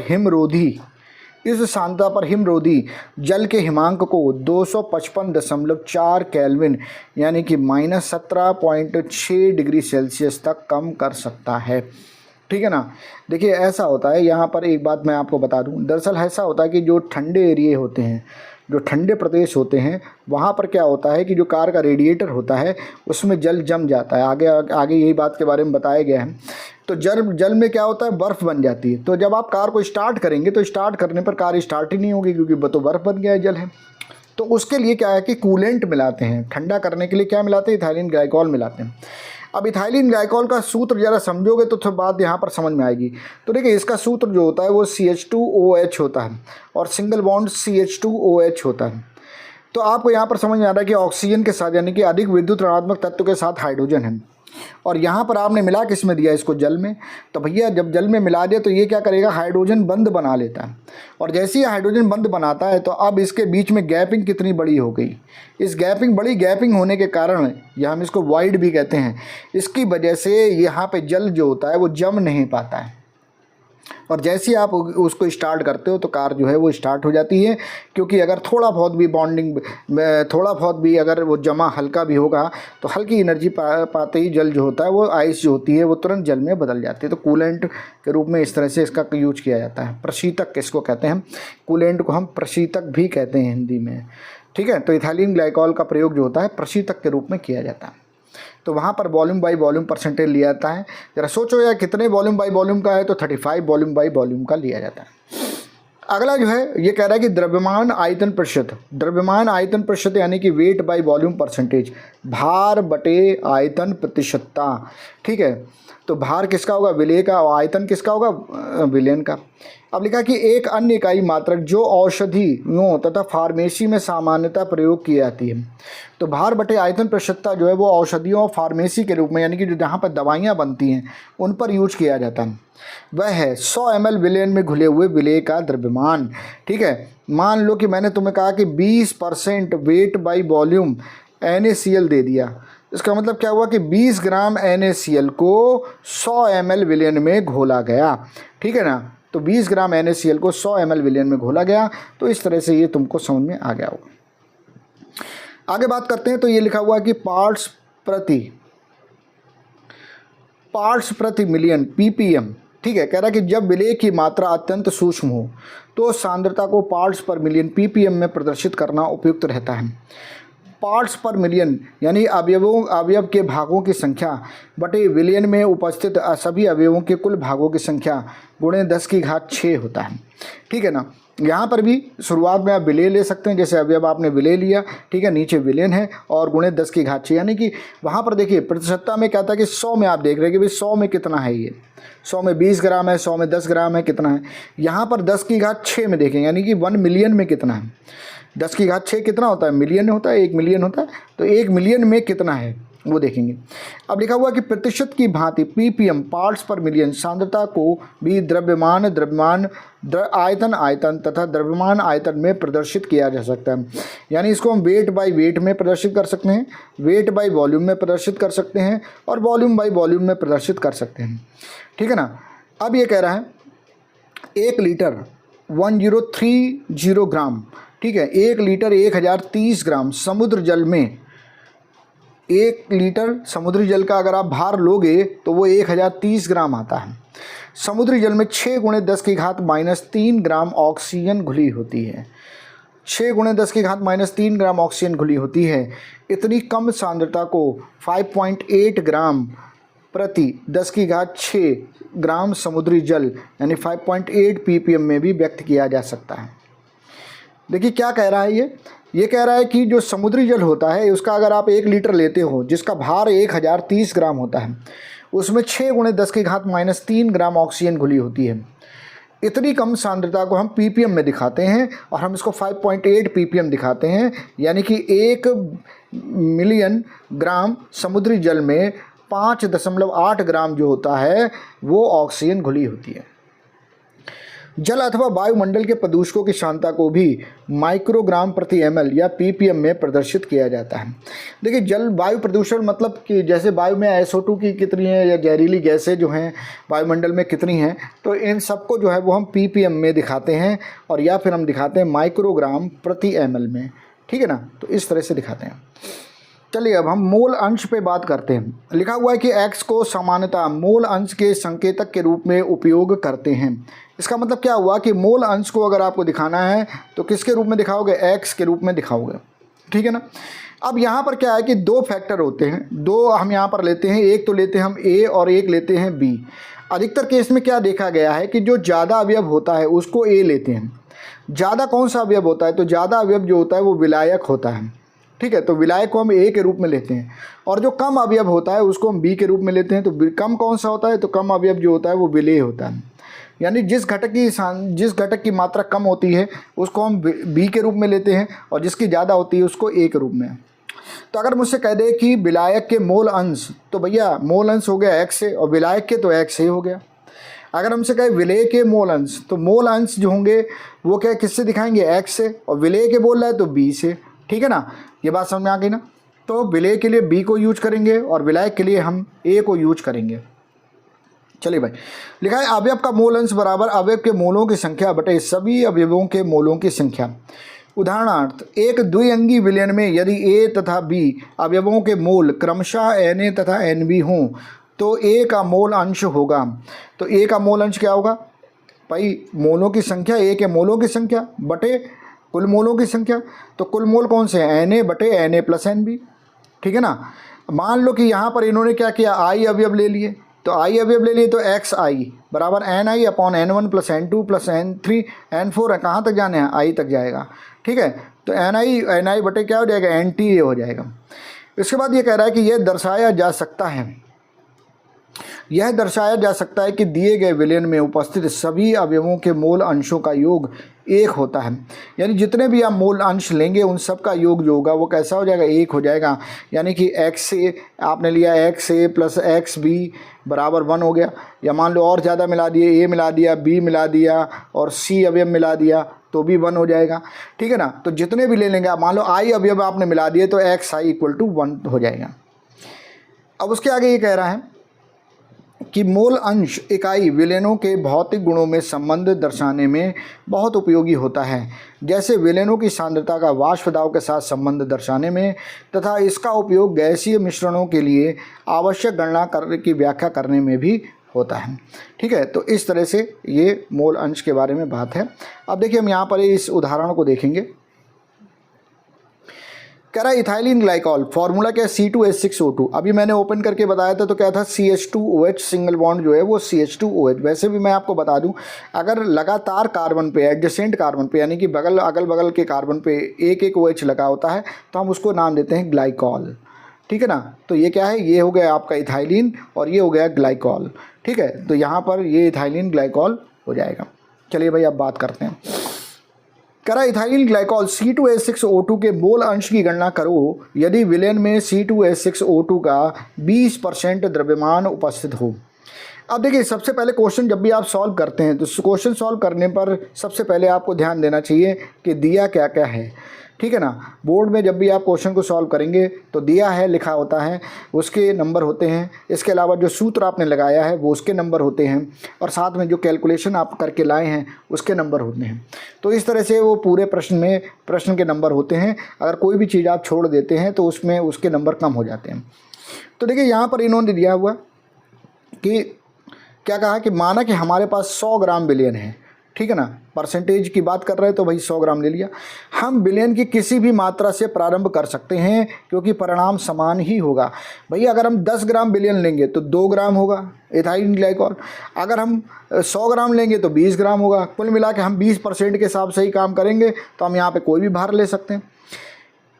हिमरोधी जल के हिमांक को 255.4 केल्विन यानी कि -17.6 डिग्री सेल्सियस तक कम कर सकता है, ठीक है ना। देखिए ऐसा होता है, यहाँ पर एक बात मैं आपको बता दूँ, दरअसल ऐसा होता है कि जो ठंडे एरिए होते हैं, जो ठंडे प्रदेश होते हैं, वहाँ पर क्या होता है कि जो कार का रेडिएटर होता है उसमें जल जम जाता है। आगे आगे यही बात के बारे में बताया गया है। तो जल में क्या होता है, बर्फ़ बन जाती है। तो जब आप कार को स्टार्ट करेंगे तो स्टार्ट करने पर कार स्टार्ट ही नहीं होगी, क्योंकि वो तो बर्फ़ बन गया है, जल है। तो उसके लिए क्या है कि कूलेंट मिलाते हैं, ठंडा करने के लिए क्या मिलाते हैं, इथाइलिन ग्लाइकॉल मिलाते हैं। अब इथाइलिन ग्लाइकॉल का सूत्र ज़रा समझोगे तो थोड़ी बात यहाँ पर समझ में आएगी। तो देखिए इसका सूत्र जो होता है वो CH2OH होता है और सिंगल बॉन्ड CH2OH होता है। तो आपको यहाँ पर समझ में आ रहा है कि ऑक्सीजन के साथ, यानी कि अधिक विद्युत ऋणात्मक तत्व के साथ हाइड्रोजन है, और यहाँ पर आपने मिला किस में दिया, इसको जल में। तो भैया जब जल में मिला दिया तो ये क्या करेगा, हाइड्रोजन बंद बना लेता है। और जैसे ही हाइड्रोजन बंद बनाता है तो अब इसके बीच में गैपिंग कितनी बड़ी हो गई। इस बड़ी गैपिंग होने के कारण, या हम इसको वॉइड भी कहते हैं, इसकी वजह से यहाँ पे जल जो होता है वो जम नहीं पाता है। और जैसे ही आप उसको स्टार्ट करते हो तो कार जो है वो स्टार्ट हो जाती है, क्योंकि अगर थोड़ा बहुत भी बॉन्डिंग, थोड़ा बहुत भी अगर वो जमा हल्का भी होगा तो हल्की एनर्जी पाते ही जल जो होता है वो आइस जो होती है वो तुरंत जल में बदल जाती है। तो कूलेंट के रूप में इस तरह से इसका यूज किया जाता है। प्रशीतक किसको कहते हैं, कूलेंट को हम प्रशीतक भी कहते हैं हिंदी में, ठीक है। तो इथाइलिन ग्लाइकॉल का प्रयोग जो होता है प्रशीतक के रूप में किया जाता है। तो वहाँ पर वॉल्यूम बाई वॉल्यूम परसेंटेज लिया जाता है। जरा सोचो यार कितने वॉल्यूम बाई वॉल्यूम का है, तो 35 वॉल्यूम बाई वॉल्यूम का लिया जाता है। अगला जो है ये कह रहा है कि द्रव्यमान आयतन प्रतिशत, द्रव्यमान आयतन प्रतिशत यानी कि वेट बाई वॉल्यूम परसेंटेज, भार बटे आयतन प्रतिशतता, ठीक है। तो भार किसका होगा, विलेय का, और आयतन किसका होगा, विलयन का। अब लिखा कि एक अन्य इकाई मात्रक जो औषधियों तथा फार्मेसी में सामान्यतः प्रयोग की जाती है। तो भार बटे आयतन प्रतिशतता जो है वो औषधियों और फार्मेसी के रूप में, यानी कि जो जहाँ पर दवाइयाँ बनती हैं उन पर यूज किया जाता है, वह है 100 ml विलयन में घुले हुए विलेय का द्रव्यमान, ठीक है। मान लो कि मैंने तुम्हें कहा कि 20% वेट बाई वॉल्यूम NaCl दे दिया, इसका मतलब क्या हुआ कि 20 ग्राम NaCl को 100 ml विलयन में घोला गया, ठीक है ना। तो 20 ग्राम NaCl को 100 ml विलयन में घोला गया। तो इस तरह से ये तुमको समझ में आ गया होगा। आगे बात करते हैं। तो ये लिखा हुआ है कि पार्ट्स प्रति मिलियन ppm, ठीक है। कह रहा है कि जब विलेय की मात्रा अत्यंत सूक्ष्म हो तो सांद्रता को पार्ट्स पर मिलियन ppm में प्रदर्शित करना उपयुक्त रहता है। पार्ट्स पर मिलियन यानी अवयव के भागों की संख्या बटे विलयन में उपस्थित सभी अवयवों के कुल भागों की संख्या गुणे 10⁶ होता है, ठीक है ना। यहाँ पर भी शुरुआत में आप विलेय ले सकते हैं, जैसे अवयव आपने विलेय लिया, ठीक है, नीचे विलयन है और गुणे 10⁶, यानी कि वहाँ पर देखिए प्रतिशतता में क्या था कि 100 में आप देख रहे हैं कि भाई 100 में कितना है, ये 100 में 20 ग्राम है, 100 में 10 ग्राम है, कितना है। यहाँ पर 10⁶ में देखेंगे, यानी कि 1 मिलियन में कितना है। 10⁶ कितना होता है, मिलियन होता है, 1 मिलियन होता है। तो 1 मिलियन में कितना है वो देखेंगे। अब लिखा हुआ कि प्रतिशत की भांति ppm पार्ट्स पर मिलियन सांद्रता को भी द्रव्यमान आयतन तथा द्रव्यमान आयतन में प्रदर्शित किया जा सकता है। यानी इसको हम वेट बाई वेट में प्रदर्शित कर सकते हैं, वेट बाई वॉल्यूम में प्रदर्शित कर सकते हैं, और वॉल्यूम बाई वॉल्यूम में प्रदर्शित कर सकते हैं, ठीक है ना। अब ये कह रहा है 1 लीटर 1030 ग्राम, ठीक है, 1 लीटर 1030 ग्राम समुद्र जल में, 1 लीटर समुद्री जल का अगर आप भार लोगे तो वो 1030 ग्राम आता है। समुद्री जल में 6 × 10⁻³ ग्राम ऑक्सीजन घुली होती है, 6 × 10⁻³ ग्राम ऑक्सीजन घुली होती है। इतनी कम सांद्रता को 5.8 ग्राम प्रति 10⁶ ग्राम समुद्री जल यानी 5.8 ppm में भी व्यक्त किया जा सकता है। देखिए क्या कह रहा है, ये कह रहा है कि जो समुद्री जल होता है उसका अगर आप 1 लीटर लेते हो जिसका भार 1030 ग्राम होता है, उसमें 6 × 10⁻³ ग्राम ऑक्सीजन घुली होती है। इतनी कम सांद्रता को हम ppm में दिखाते हैं और हम इसको 5.8 ppm दिखाते हैं, यानी कि 1 मिलियन ग्राम समुद्री जल में 5.8 ग्राम जो होता है वो ऑक्सीजन घुली होती है। जल अथवा वायुमंडल के प्रदूषकों की सांद्रता को भी माइक्रोग्राम प्रति ml या ppm में प्रदर्शित किया जाता है। देखिए जल वायु प्रदूषण मतलब कि जैसे वायु में SO2 की कितनी है या जहरीली गैसें जो हैं वायुमंडल में कितनी हैं, तो इन सबको जो है वो हम ppm में दिखाते हैं और या फिर हम दिखाते हैं माइक्रोग्राम प्रति ml में, ठीक है ना। तो इस तरह से दिखाते हैं। चलिए अब हम मूल अंश पे बात करते हैं। लिखा हुआ है कि x को सामान्यतः मूल अंश के संकेतक के रूप में उपयोग करते हैं। इसका मतलब क्या हुआ कि मूल अंश को अगर आपको दिखाना है तो किसके रूप में दिखाओगे, x के रूप में दिखाओगे, ठीक है ना। अब यहाँ पर क्या है कि दो फैक्टर होते हैं, दो हम यहाँ पर लेते हैं, एक तो लेते हैं हम a और एक लेते हैं b। अधिकतर केस में क्या देखा गया है कि जो ज़्यादा अवयव होता है उसको a लेते हैं। ज़्यादा कौन सा अवयव होता है, तो ज़्यादा अवयव जो होता है वो विलायक होता है, ठीक है। तो विलायक को हम ए के रूप में लेते हैं, और जो कम अवयव होता है उसको हम बी के रूप में लेते हैं। तो कम कौन सा होता है, तो कम अवयव जो होता है वो विलेय होता है। यानी जिस घटक की मात्रा कम होती है उसको हम बी के रूप में लेते हैं, और जिसकी ज़्यादा होती है उसको ए के रूप में। तो अगर मुझसे कह दे कि विलायक के मोल अंश, तो भैया मोल अंश हो गया एक्स से, और विलायक के तो एक्स से हो गया। अगर हमसे कहे विलेय के मोल अंश, तो मोल अंश जो होंगे वो क्या किससे दिखाएंगे, एक्स से, और विलेय के बोल रहा है तो बी से, ठीक है ना। ये बात समझ में आ गई ना। तो विलेय के लिए बी को यूज करेंगे और विलायक के लिए हम ए को यूज करेंगे। चलिए भाई, लिखा है अवयव का मोल अंश बराबर अवयव के मोलों की संख्या बटे सभी अवयवों के मोलों की संख्या। उदाहरणार्थ, एक द्विअंगी विलयन में यदि ए तथा बी अवयवों के मोल क्रमशः एन ए तथा एन बी हों तो ए का मोल अंश होगा। तो ए का मोल अंश क्या होगा भाई, मोलों की संख्या, ए के मोलों की संख्या बटे कुल मोलों की संख्या। तो कुल मोल कौन से हैं, एन ए बटे n a plus n b, ठीक है ना। मान लो कि यहाँ पर इन्होंने क्या किया, आई अवयव ले लिए, तो आई अवयव ले लिए तो एक्स आई बराबर n i upon n one plus n two plus n three n four है, कहाँ तक जाने हैं, आई तक जाएगा, ठीक है। तो एन आई बटे क्या हो जाएगा, एन टी ए हो जाएगा। इसके बाद ये कह रहा है कि यह दर्शाया जा सकता है कि दिए गए विलयन में उपस्थित सभी अवयवों के मोल अंशों का योग एक होता है। यानी जितने भी आप मोल अंश लेंगे उन सब का योग जो होगा वो कैसा हो जाएगा, एक हो जाएगा। यानी कि एक्स से आपने लिया एक्स ए प्लस एक्स बी बराबर 1 हो गया, या मान लो और ज़्यादा मिला दिए, ए मिला दिया, बी मिला दिया और सी अवयव मिला दिया तो भी 1 हो जाएगा, ठीक है ना। तो जितने भी ले लेंगे, मान लो आई अवयव आपने मिला दिए तो एक्स आई इक्वल टू 1 हो जाएगा। अब उसके आगे ये कह रहा है कि मोल अंश इकाई विलयनों के भौतिक गुणों में संबंध दर्शाने में बहुत उपयोगी होता है, जैसे विलयनों की सांद्रता का वाष्प दाब के साथ संबंध दर्शाने में, तथा इसका उपयोग गैसीय मिश्रणों के लिए आवश्यक गणना की व्याख्या करने में भी होता है, ठीक है। तो इस तरह से ये मोल अंश के बारे में बात है। अब देखिए हम यहाँ पर इस उदाहरण को देखेंगे। कह रहा है इथाइलिन ग्लाइकॉल, फार्मूला क्या है, C2H6O2। अभी मैंने ओपन करके बताया था तो क्या था, CH2OH सिंगल बॉन्ड जो है वो CH2OH। वैसे भी मैं आपको बता दूं, अगर लगातार कार्बन पे, एडजेसेंट कार्बन पे, यानी कि अगल बगल के कार्बन पे एक एक OH लगा होता है तो हम उसको नाम देते हैं ग्लाइकॉल, ठीक है ना। तो ये क्या है, ये हो गया आपका इथाइलिन और ये हो गया ग्लाइकॉल, ठीक है। तो यहाँ पर ये इथाइलिन ग्लाइकॉल हो जाएगा। चलिए भाई अब बात करते हैं। कह रहा इथाइलिन ग्लाइकॉल C2H6O2 के मोल अंश की गणना करो यदि विलयन में C2H6O2 का 20% द्रव्यमान उपस्थित हो। अब देखिए सबसे पहले क्वेश्चन जब भी आप सॉल्व करते हैं तो क्वेश्चन सॉल्व करने पर सबसे पहले आपको ध्यान देना चाहिए कि दिया क्या क्या है, ठीक है ना। बोर्ड में जब भी आप क्वेश्चन को सॉल्व करेंगे तो दिया है लिखा होता है, उसके नंबर होते हैं। इसके अलावा जो सूत्र आपने लगाया है वो उसके नंबर होते हैं, और साथ में जो कैलकुलेशन आप करके लाए हैं उसके नंबर होते हैं। तो इस तरह से वो पूरे प्रश्न के नंबर होते हैं। अगर कोई भी चीज़ आप छोड़ देते हैं तो उसमें उसके नंबर कम हो जाते हैं। तो देखिए यहाँ पर इन्होंने दिया हुआ कि क्या कहा कि माना कि हमारे पास 100 ग्राम विलयन है, ठीक है ना। परसेंटेज की बात कर रहे हैं तो भाई 100 ग्राम ले लिया। हम विलयन की किसी भी मात्रा से प्रारंभ कर सकते हैं क्योंकि परिणाम समान ही होगा। भैया अगर हम 10 ग्राम विलयन लेंगे तो 2 ग्राम होगा इथाइलिन ग्लाइकॉल, अगर हम 100 ग्राम लेंगे तो 20 ग्राम होगा। कुल मिला के हम 20% के हिसाब से ही काम करेंगे तो हम यहाँ पर कोई भी भार ले सकते हैं।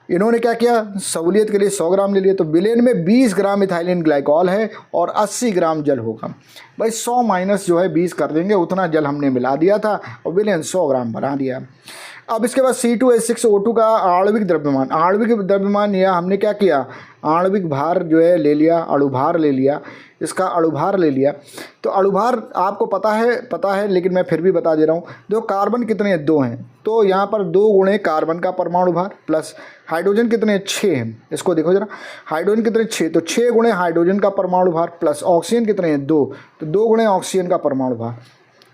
इन्होंने क्या किया, सहूलियत के लिए 100 ग्राम ले लिए, तो विलयन में 20 ग्राम इथाइलिन ग्लाइकॉल है और 80 ग्राम जल होगा। भाई 100 माइनस जो है 20 कर देंगे, उतना जल हमने मिला दिया था और विलयन 100 ग्राम बना दिया। अब इसके बाद C2H6O2 का आणविक द्रव्यमान या हमने क्या किया, आणविक भार जो है ले लिया, अणुभार ले लिया, इसका अणुभार ले लिया। तो अणुभार आपको पता है लेकिन मैं फिर भी बता दे रहा हूँ। देखो कार्बन कितने हैं, 2 हैं, तो यहाँ पर 2 गुणे कार्बन का परमाणु भार प्लस हाइड्रोजन कितने 6 हैं। इसको देखो जरा, हाइड्रोजन कितने 6, तो 6 गुणे हाइड्रोजन का परमाणु भार प्लस ऑक्सीजन कितने हैं 2, तो 2 गुणे ऑक्सीजन का परमाणु भार,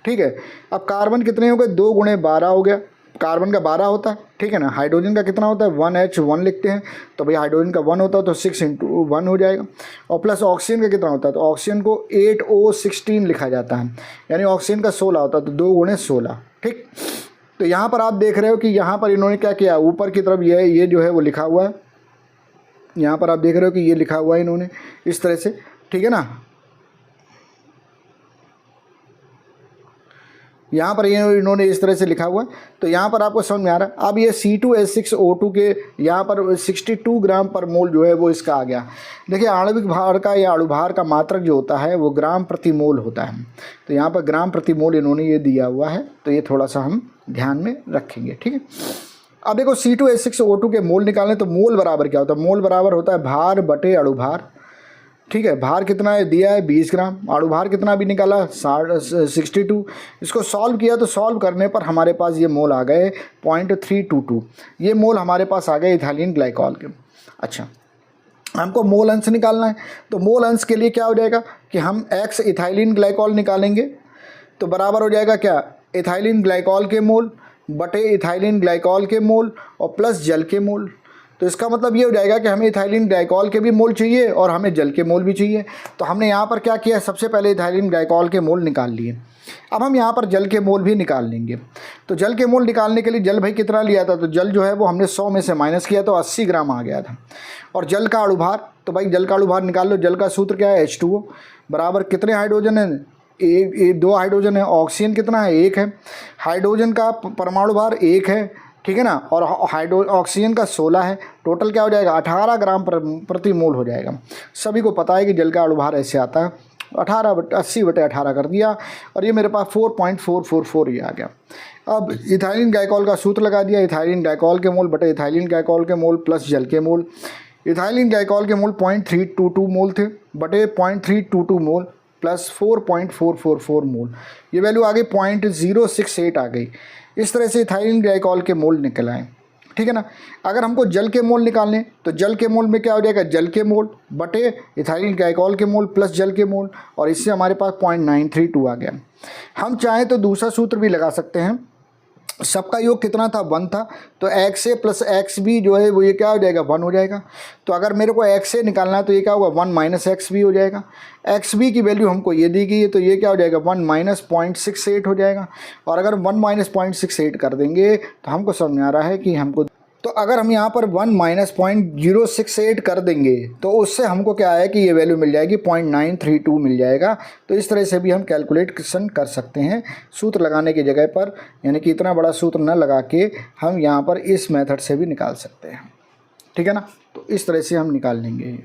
ठीक है। अब कार्बन कितने हो गए, 2 गुणे 12 हो गया कार्बन का 12 होता है, ठीक है ना। हाइड्रोजन का कितना होता है 1H1 लिखते हैं, तो भाई हाइड्रोजन का 1 होता है तो 6 × 1 हो जाएगा। और प्लस ऑक्सीजन का कितना होता है, तो ऑक्सीजन को 8O16 लिखा जाता है, यानी ऑक्सीजन का 16 होता है, तो 2 × 16, ठीक। तो यहाँ पर आप देख रहे हो कि यहाँ पर इन्होंने क्या किया, ऊपर की तरफ ये जो है वो लिखा हुआ है, यहाँ पर आप देख रहे हो कि ये लिखा हुआ है इन्होंने इस तरह से, ठीक है ना। यहाँ पर ये इन्होंने इस तरह से लिखा हुआ है, तो यहाँ पर आपको समझ में आ रहा है। अब ये C2H6O2 के यहाँ पर 62 ग्राम पर मोल जो है वो इसका आ गया। देखिए आणविक भार का या अणु भार का मात्रक जो होता है वो ग्राम प्रति मोल होता है, तो यहाँ पर ग्राम प्रति मोल इन्होंने ये दिया हुआ है, तो ये थोड़ा सा हम ध्यान में रखेंगे, ठीक है। अब देखो C2H6O2 के मोल निकालें तो मोल बराबर क्या होता है, मोल बराबर होता है भार बटे अणु भार, ठीक है। भार कितना है दिया है 20 ग्राम, अणु भार कितना भी निकाला 62। इसको सॉल्व किया तो सॉल्व करने पर हमारे पास ये मोल आ गए 0.322, ये मोल हमारे पास आ गए इथाइलिन ग्लाइकॉल के। अच्छा, हमको मोल अंश निकालना है, तो मोल अंश के लिए क्या हो जाएगा कि हम x इथाइलिन ग्लाइकॉल निकालेंगे, तो बराबर हो जाएगा क्या, इथाइलिन ग्लाइकॉल के मोल बटे इथाइलिन ग्लाइकॉल के मोल और प्लस जल के मोल। तो इसका मतलब ये हो जाएगा कि हमें इथाइलिन ग्लाइकॉल के भी मोल चाहिए और हमें जल के मोल भी चाहिए। तो हमने यहाँ पर क्या किया, सबसे पहले इथाइलिन ग्लाइकॉल के मोल निकाल लिए। अब हम यहाँ पर जल के मोल भी निकाल लेंगे। तो जल के मोल निकालने के लिए जल भाई कितना लिया था, तो जल जो है वो हमने 100 में से माइनस किया तो 80 ग्राम आ गया था। और जल का अणु भार, तो भाई जल का अणु भार निकाल लो। जल का सूत्र क्या है H2O बराबर कितने हाइड्रोजन है, 2 हाइड्रोजन है। ऑक्सीजन कितना है 1 है। हाइड्रोजन का परमाणु भार 1 है, ठीक है ना। और ऑक्सीजन का 16 है। टोटल क्या हो जाएगा 18 ग्राम प्रति मोल हो जाएगा। सभी को पता है कि जल का अणु भार ऐसे आता है, 80/18 कर दिया और ये मेरे पास 4.444 ये आ गया। अब इथाइलिन ग्लाइकॉल का सूत्र लगा दिया, इथाइलिन ग्लाइकॉल के मोल बटे इथाइलिन ग्लाइकॉल के मोल प्लस जल के मोल। इथाइलिन ग्लाइकॉल के मोल 0.322 मोल थे बटे 0.322 मोल प्लस 4.444 मोल, ये वैल्यू आ गई 0.068 आ गई। इस तरह से इथाइलिन ग्लाइकॉल के मोल निकल आए, ठीक है ना। अगर हमको जल के मोल निकालने तो जल के मोल में क्या हो जाएगा, जल के मोल बटे इथाइलिन ग्लाइकॉल के मोल प्लस जल के मोल, और इससे हमारे पास 0.932 आ गया। हम चाहें तो दूसरा सूत्र भी लगा सकते हैं। सबका योग कितना था 1 था, तो XA प्लस XB जो है वो ये क्या हो जाएगा 1 हो जाएगा। तो अगर मेरे को XA निकालना है तो ये क्या होगा 1 माइनस XB हो जाएगा। XB की वैल्यू हमको ये दी गई है, तो ये क्या हो जाएगा 1 माइनस 0.68 हो जाएगा। और अगर 1 माइनस 0.68 कर देंगे तो हमको समझ में आ रहा है कि हमको, तो अगर हम यहाँ पर 1 माइनस 0.068 कर देंगे तो उससे हमको क्या है कि ये वैल्यू मिल जाएगी 0.932 मिल जाएगा। तो इस तरह से भी हम कैलकुलेशन कर सकते हैं सूत्र लगाने की जगह पर, यानी कि इतना बड़ा सूत्र न लगा के हम यहाँ पर इस मेथड से भी निकाल सकते हैं, ठीक है ना। तो इस तरह से हम निकाल लेंगे।